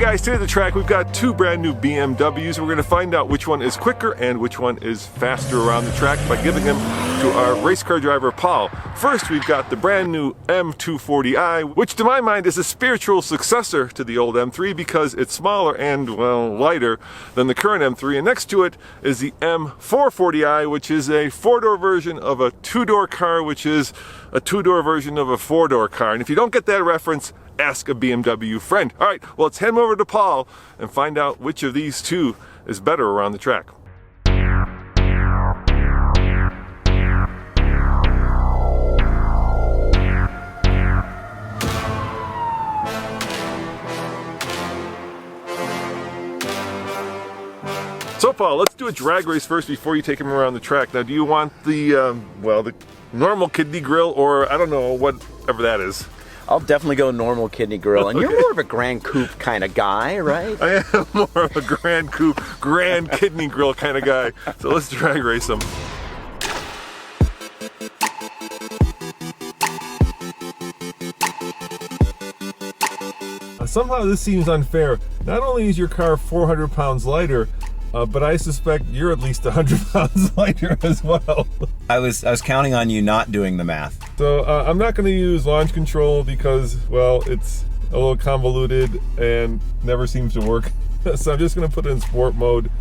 guys, today at the track we've got two brand new BMWs. We're going to find out which one is quicker and which one is faster around the track by giving them to our race car driver Paul. First, we've got the brand new M240i, which to my mind is a spiritual successor to the old M3 because it's smaller and, well, lighter than the current M3. And next to it is the M440i, which is a four-door version of a two-door car, which is a two-door version of a four-door car. And if you don't get that reference, ask a BMW friend. All right, well, let's head over to Paul and find out which of these two is better around the track. So Paul, let's do a drag race first before you take him around the track. Now, do you want the, the normal kidney grill, or I don't know, whatever that is? I'll definitely go normal kidney grill. And okay. You're more of a Grand Coupe kind of guy, right? I am more of a Grand Coupe, Grand Kidney Grill kind of guy. So let's drag race him. Somehow this seems unfair. Not only is your car 400 pounds lighter, but I suspect you're at least 100 pounds lighter as well. I was counting on you not doing the math. So I'm not going to use launch control because, well, it's a little convoluted and never seems to work. So I'm just going to put it in sport mode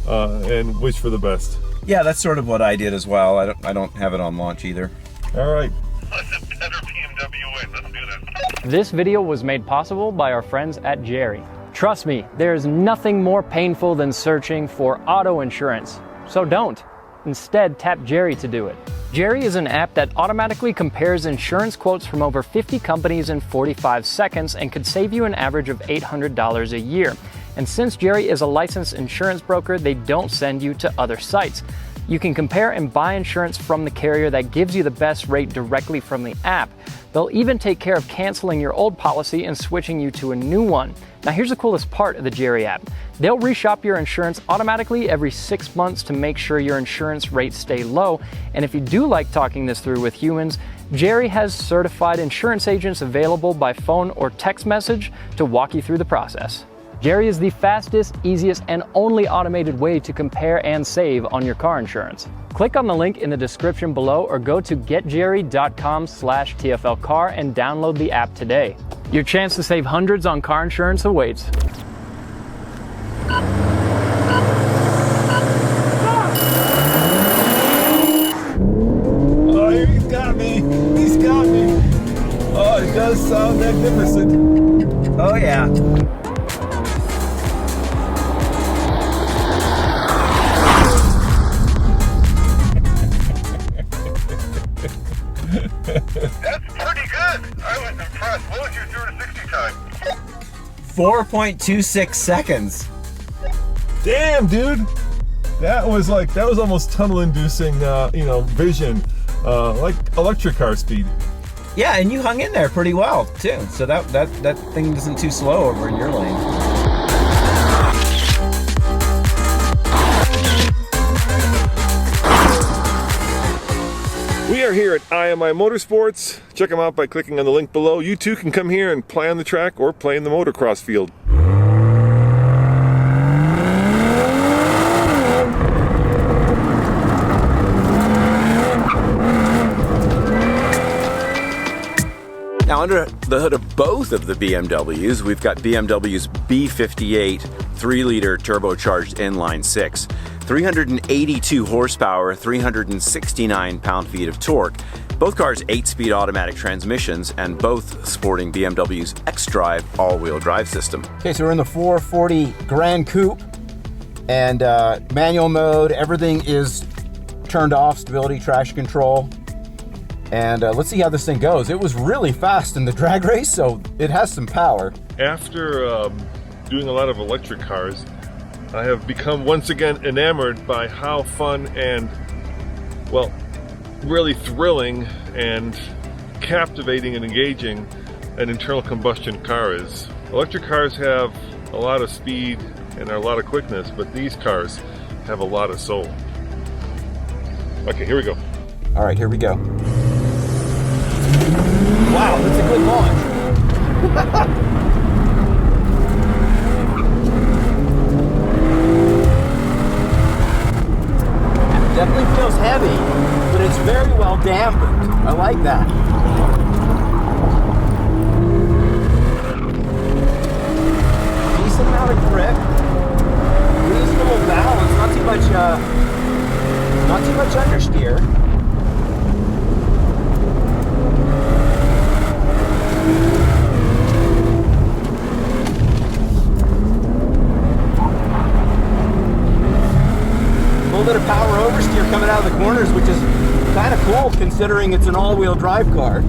and wish for the best. Yeah, that's sort of what I did as well. I don't have it on launch either. All right. Let's a better BMW win. Let's do this. This video was made possible by our friends at Jerry. Trust me, there is nothing more painful than searching for auto insurance. So don't. Instead, tap Jerry to do it. Jerry is an app that automatically compares insurance quotes from over 50 companies in 45 seconds and could save you an average of $800 a year. And since Jerry is a licensed insurance broker, they don't send you to other sites. You can compare and buy insurance from the carrier that gives you the best rate directly from the app. They'll even take care of canceling your old policy and switching you to a new one. Now here's the coolest part of the Jerry app. They'll reshop your insurance automatically every 6 months to make sure your insurance rates stay low. And if you do like talking this through with humans, Jerry has certified insurance agents available by phone or text message to walk you through the process. Jerry is the fastest, easiest, and only automated way to compare and save on your car insurance. Click on the link in the description below or go to getjerry.com/TFLcar and download the app today. Your chance to save hundreds on car insurance awaits. Oh, he's got me. He's got me. Oh, it does sound magnificent. Oh, yeah. That's pretty good. I was impressed. What was your 0 to 60 time? 4.26 seconds. Damn, dude. That was almost tunnel-inducing, vision, like electric car speed. Yeah, and you hung in there pretty well too. So that thing isn't too slow over in your lane. We are here at IMI Motorsports. Check them out by clicking on the link below. You too can come here and play on the track or play in the motocross field. Now, under the hood of both of the BMWs, we've got BMW's B58 3-liter turbocharged inline 6, 382 horsepower, 369 pound-feet of torque. Both cars 8-speed automatic transmissions and both sporting BMW's xDrive all-wheel drive system. Okay, so we're in the 440 Grand Coupe and manual mode. Everything is turned off, stability, traction control. And let's see how this thing goes. It was really fast in the drag race, so it has some power. After doing a lot of electric cars, I have become once again enamored by how fun and, well, really thrilling and captivating and engaging an internal combustion car is. Electric cars have a lot of speed and a lot of quickness, but these cars have a lot of soul. Okay, here we go. All right, here we go. Wow, that's a good launch. I like that. Decent amount of grip, reasonable balance, not too much understeer. A little bit of power oversteer coming out of the corners, which is kind of cool considering it's an all-wheel drive car.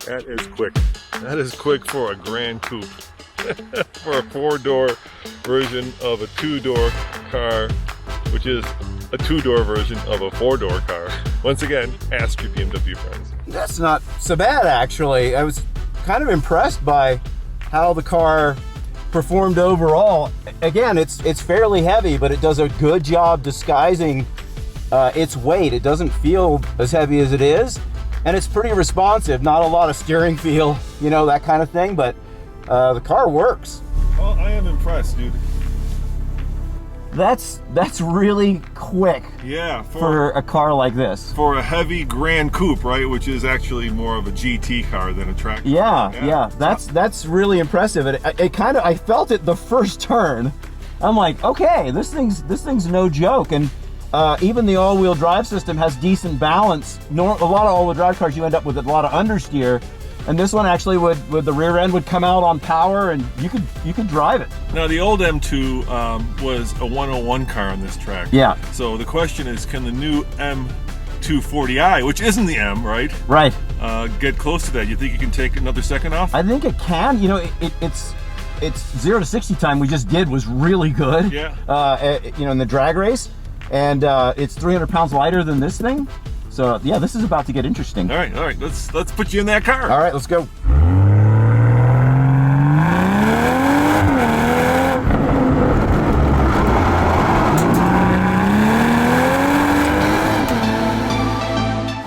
That is quick. That is quick for a Grand Coupe. For a 4-door version of a 2-door car, which is a 2-door version of a 4-door car. Once again, ask your BMW friends. That's not so bad, actually. I was kind of impressed by how the car performed overall. Again, it's fairly heavy, but it does a good job disguising its weight. It doesn't feel as heavy as it is, and it's pretty responsive. Not a lot of steering feel, you know, that kind of thing, but the car works. Well, I am impressed, dude. That's really quick. Yeah, for a car like this. For a heavy Grand Coupe, right, which is actually more of a GT car than a track car. Yeah. That's really impressive. I felt it the first turn. I'm like, okay, this thing's no joke. And even the all-wheel drive system has decent balance. A lot of all-wheel drive cars, you end up with a lot of understeer. And this one actually the rear end would come out on power, and you could drive it. Now the old M2 was a 101 car on this track. Yeah. So the question is, can the new M240i, which isn't the M, right? Right. Get close to that? You think you can take another second off? I think it can. You know, it's 0 to 60 time we just did was really good. Yeah. You know, in the drag race, and it's 300 pounds lighter than this thing. So yeah, this is about to get interesting. All right, let's put you in that car. All right, let's go.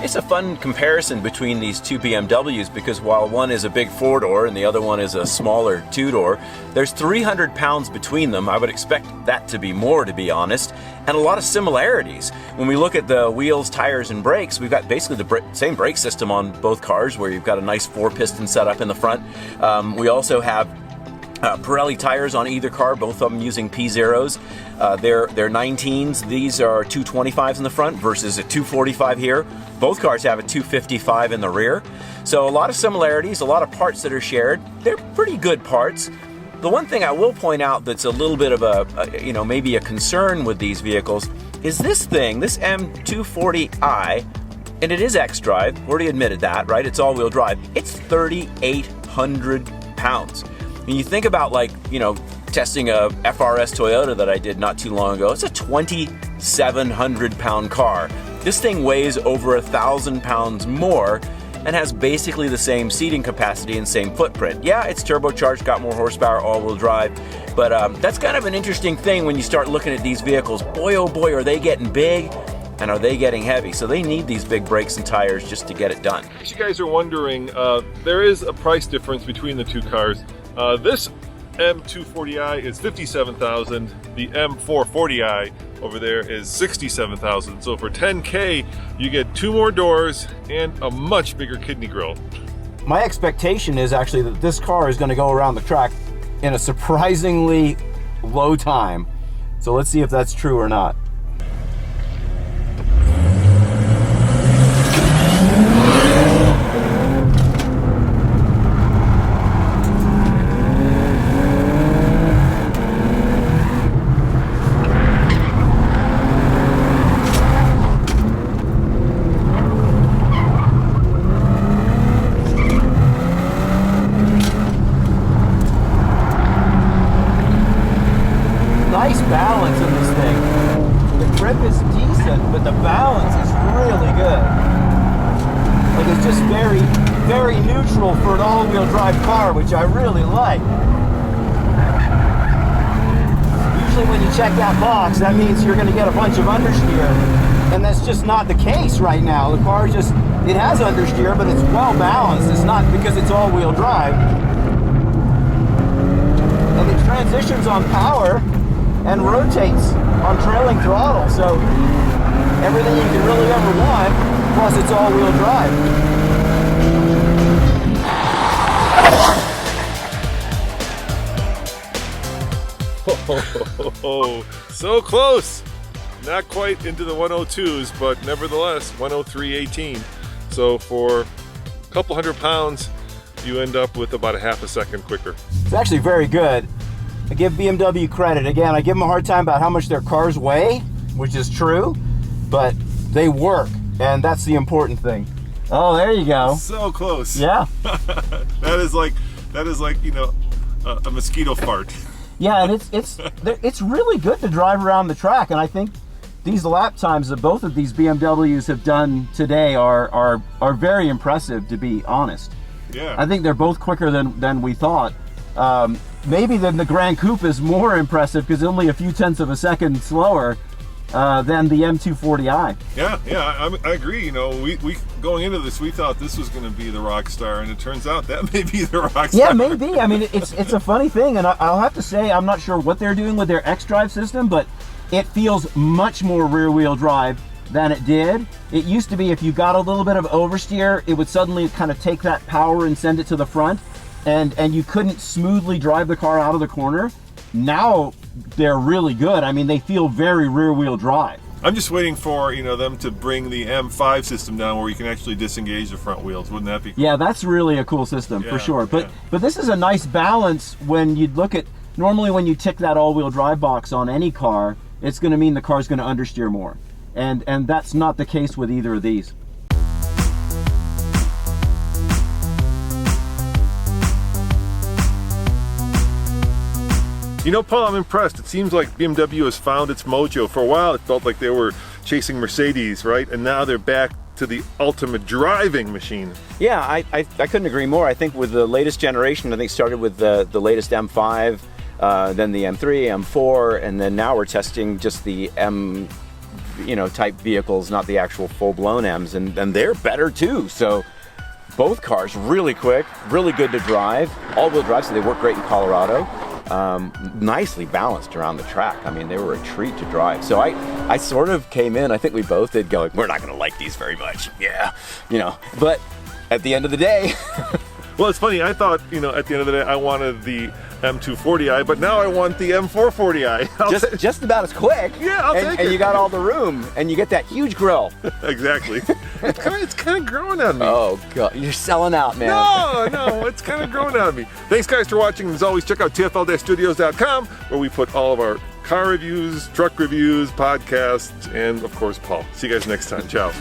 It's a fun comparison between these two BMWs because while one is a big 4-door and the other one is a smaller 2-door, there's 300 pounds between them. I would expect that to be more, to be honest, and a lot of similarities. When we look at the wheels, tires, and brakes, we've got basically the same brake system on both cars, where you've got a nice 4-piston setup in the front. We also have Pirelli tires on either car, both of them using P0s. They're 19s. These are 225s in the front versus a 245 here. Both cars have a 255 in the rear. So a lot of similarities, a lot of parts that are shared. They're pretty good parts. The one thing I will point out that's a little bit of maybe a concern with these vehicles is this thing, this M240i, and it is xDrive, already admitted that, right? It's all-wheel drive. It's 3,800 pounds. When you think about, like, you know, testing a FRS Toyota that I did not too long ago, it's a 2,700 pound car. This thing weighs over 1,000 pounds more and has basically the same seating capacity and same footprint. Yeah, it's turbocharged, got more horsepower, all-wheel drive, but that's kind of an interesting thing when you start looking at these vehicles. Boy, oh boy, are they getting big and are they getting heavy. So they need these big brakes and tires just to get it done. If you guys are wondering, there is a price difference between the two cars. This M240i is $57,000. The M440i over there is $67,000. So for $10K, you get 2 more doors and a much bigger kidney grille. My expectation is actually that this car is going to go around the track in a surprisingly low time. So let's see if that's true or not. Nice balance in this thing. The grip is decent, but the balance is really good. Like, it's just very, very neutral for an all-wheel drive car, which I really like. usually when you check that box, that means you're going to get a bunch of understeer, and that's just not the case right now. The car just, it has understeer, but it's well balanced. It's not because it's all-wheel drive. And it transitions on power and rotates on trailing throttle, so everything you could really ever want, plus it's all-wheel drive. Oh, so close. Not quite into the 102s, but nevertheless 103.18. So for a couple 100 pounds, you end up with about a half a second quicker. It's actually very good. I give BMW credit. Again, I give them a hard time about how much their cars weigh, which is true, but they work, and that's the important thing. Oh, there you go. So close. Yeah. That is like, you know, a mosquito fart. Yeah, and it's really good to drive around the track, and I think these lap times that both of these BMWs have done today are very impressive, to be honest. Yeah. I think they're both quicker than we thought. Maybe then the Grand Coupe is more impressive because only a few tenths of a second slower than the M240i. Yeah, I agree. You know, we going into this, we thought this was going to be the rock star, and it turns out that may be the rock star. Yeah, maybe. I mean, it's a funny thing, and I'll have to say I'm not sure what they're doing with their X-Drive system, but it feels much more rear-wheel drive than it did. It used to be if you got a little bit of oversteer, it would suddenly kind of take that power and send it to the front, and you couldn't smoothly drive the car out of the corner. Now they're really good. I mean, they feel very rear-wheel drive. I'm just waiting for, you know, them to bring the M5 system down where you can actually disengage the front wheels. Wouldn't that be cool? Yeah, that's really a cool system for sure. But this is a nice balance when you look at, normally when you tick that all-wheel drive box on any car, it's going to mean the car's going to understeer more. And that's not the case with either of these. You know, Paul, I'm impressed. It seems like BMW has found its mojo. For a while, it felt like they were chasing Mercedes, right? And now they're back to the ultimate driving machine. Yeah, I couldn't agree more. I think with the latest generation, I think started with the latest M5, then the M3, M4, and then now we're testing just the M, you know, type vehicles, not the actual full-blown M's, and they're better too. So both cars really quick, really good to drive, all-wheel drive, so they work great in Colorado. Nicely balanced around the track. I mean, they were a treat to drive. So I sort of came in, I think we both did, going, we're not going to like these very much. Yeah, you know, but at the end of the day. Well, it's funny. I thought, you know, at the end of the day, I wanted the M240i, but now I want the M440i. Just about as quick. Yeah, I'll take it. And you got all the room, and you get that huge grill. Exactly. It's kind of growing on me. Oh, God. You're selling out, man. No, it's kind of growing on me. Thanks, guys, for watching. And as always, check out TFL-studios.com, where we put all of our car reviews, truck reviews, podcasts, and, of course, Paul. See you guys next time. Ciao.